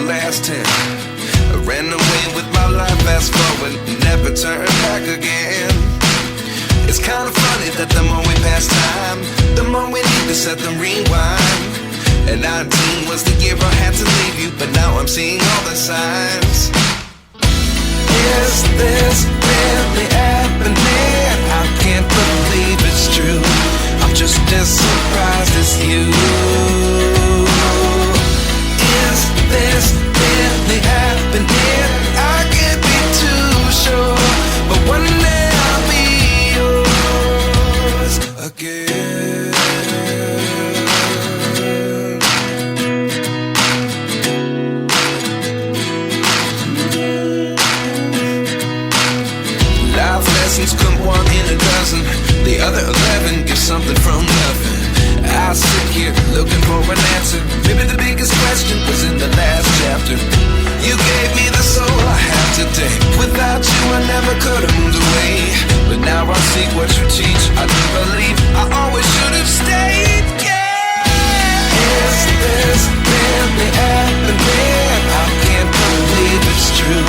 last 10. I ran away with my life, fast forward, never turn back again. It's kind of funny that the more we pass time, the more we need to set the rewind. And 19 was the year I had to leave you, but now I'm seeing all the signs. Is this really happening? I can't believe it's true. I'm just as surprised as you. Is this really happening? I can't be too sure, but one day I'll be yours again. Life lessons come one in a dozen. The other 11 give something from nothing. I sit here looking for an answer. Maybe the biggest question was in the last chapter. You gave me the soul I have today. Without you I never could have moved away. But now I see what you teach. I do believe I always should have stayed. Yeah. Is this really happening? I can't believe it's true.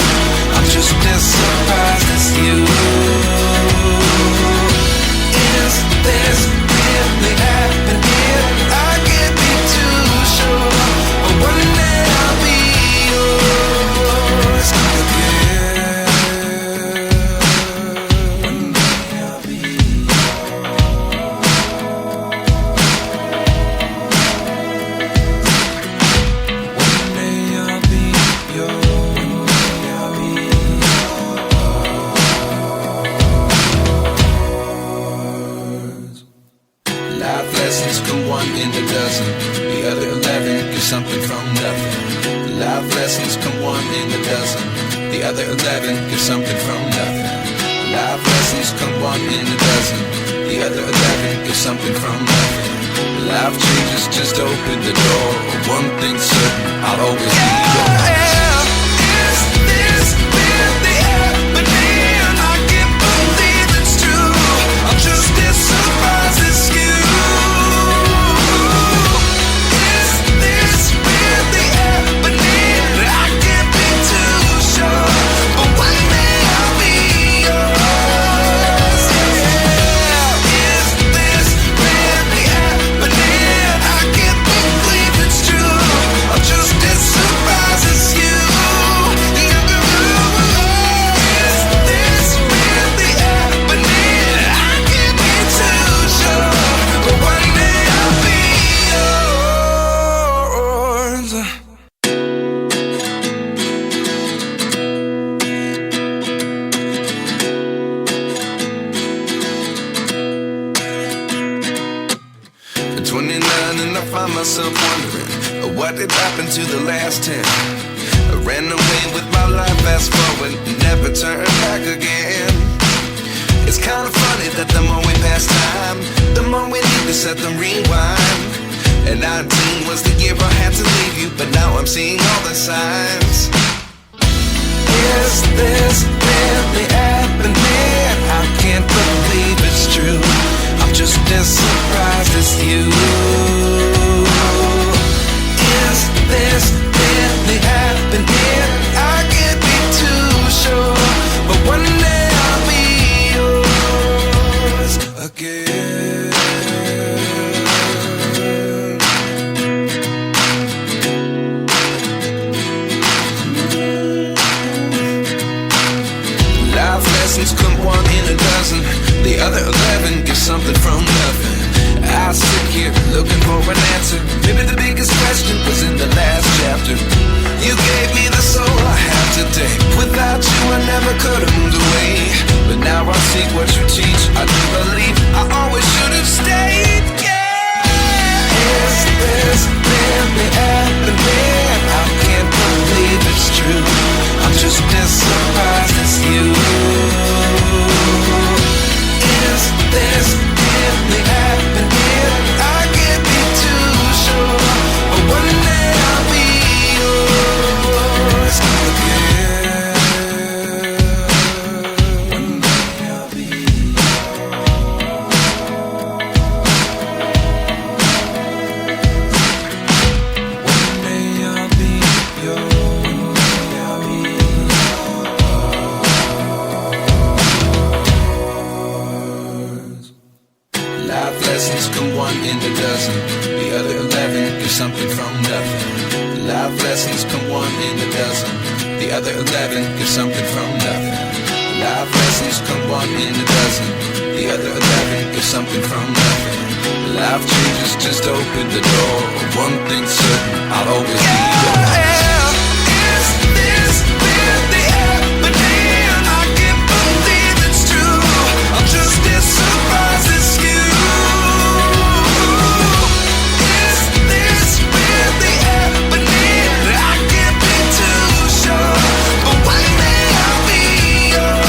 I'm just as surprised as you. Is this really happening? I can't be too sure, but one day I'll be yours again. One day I'll be yours. One day I'll be yours. Life lessons come one in a dozen. The other 11 give something from nothing. Life lessons come one in a dozen. The other 11 give something from nothing. Life lessons come one in a dozen. The other 11 give something from nothing. Life changes just open the door. One thing's certain, I'll always be yours. Is this really happening? I can't believe it's true. I'm just as surprised as you. Is this really happening? I can't be too sure, but one day I'll be yours. Yeah. Is this really happening? I can't believe it's true. I'm just as surprised as you. Is this really happening? I can't be too sure, but one day I'll be yours. At 29 and I find myself wondering what did happen to the last 10. I ran away with my life, fast forward, never turn back again. It's kind of funny that the more we pass time, the more we need to set the rewind. And 19 was the year I had to leave you, but now I'm seeing all the signs. Is this really happening? I can't believe it's true. I'm just as surprised as you. Is this really happening? I can't be too sure, but one day I'll be yours again. Life lessons come one in a dozen. The other 11 give something from nothing. I sit here looking for an answer. Maybe the biggest question was in the last chapter. You gave me the soul I have today. Without you I never could have moved away. But now I see what you teach. I do believe I always should have stayed. Yeah. Is this really happening? I can't believe it's true. I'm just as surprised as you. Is this really happening? I can't be too sure, but one day I'll be yours again. One day I'll be yours. come one in a dozen. The other 11 give something from nothing. Life lessons come one in a dozen. The other 11 give something from nothing. Life changes just open the door. One thing's certain, I'll always be yours. Is this really happening? I can't believe it's true. I'm just as surprised as you. Is this really happening? I can't be too sure, but one day I'll be yours.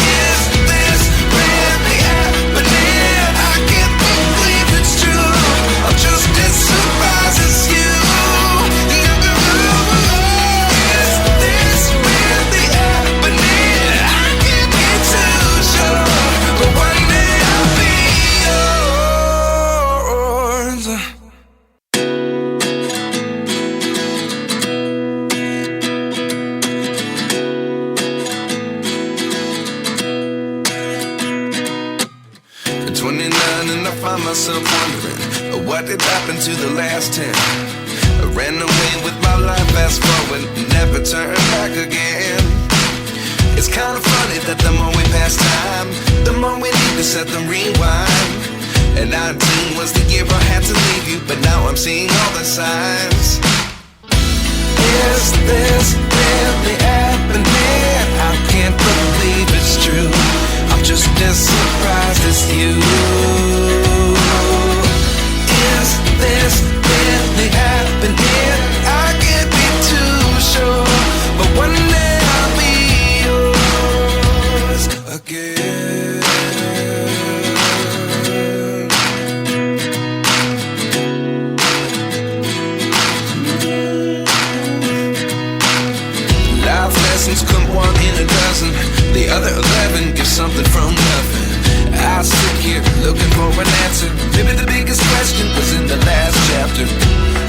Is this really happening? I can't believe it's true. I'm just as surprised as you. Is this really happening? I can't be too sure, but one day I'll be yours. At 29 and I find myself wondering, what did happen to the last 10? I ran away with my life, fast forward, never turn back again. It's kind of funny that the more we pass time, the more we need to set the rewind. And 19 was the year I had to leave you, but now I'm seeing all the signs. Is this really happening? I can't believe it's true. I'm just as surprised as you. Is this really happening? I can't be too sure, but one day I'll be yours again. Life lessons come one in a dozen. The other 11 give something from nothing. I sit here looking for an answer. Maybe the biggest question was in the last chapter.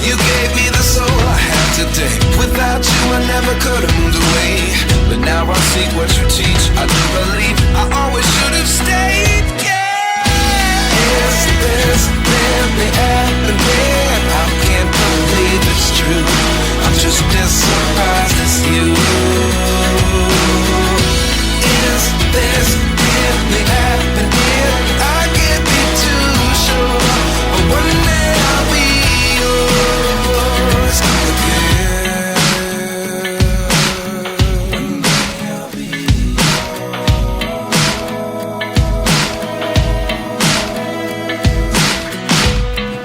You gave me the soul I have today. Without you I never could have moved away. But now I see what you teach. I do believe I always should have stayed. Yeah. Is this really happening? I can't believe it's true. I'm just as surprised as you. Is this really happening? I can't be too sure, but one day I'll be yours again. One day I'll be yours.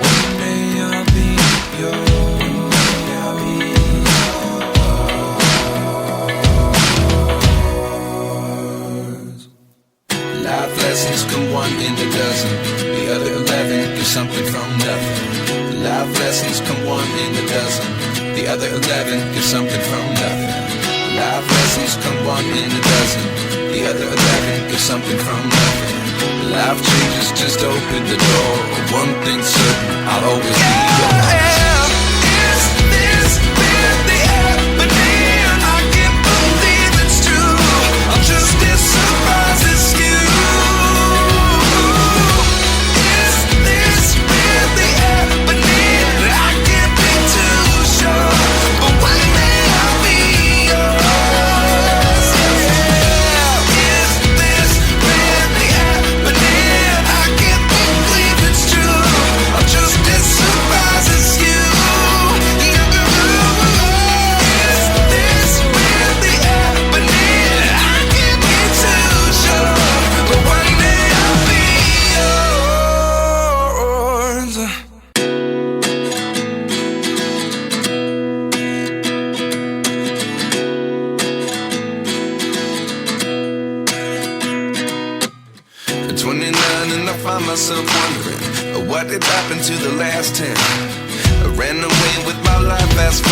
One day I'll be yours. Life lessons come one in a dozen. The other 11 give something from nothing. Life lessons come one in a dozen. The other 11 give something from nothing. Life lessons come one in a dozen. The other 11 give something from nothing. Life changes just open the door. One thing's certain, I'll always be yours. Is this really happening? I can't believe it's true. I'm just as surprised as you. Is this really happening? I can't be too sure, but one day I'll be yours. Is this really happening? I can't believe it's true. I'm just as surprised as you. Is this really happening? I can't be too sure, but one day I'll be yours. At 29 and I find myself wondering, what did happen to the last 10? I ran away with my life, fast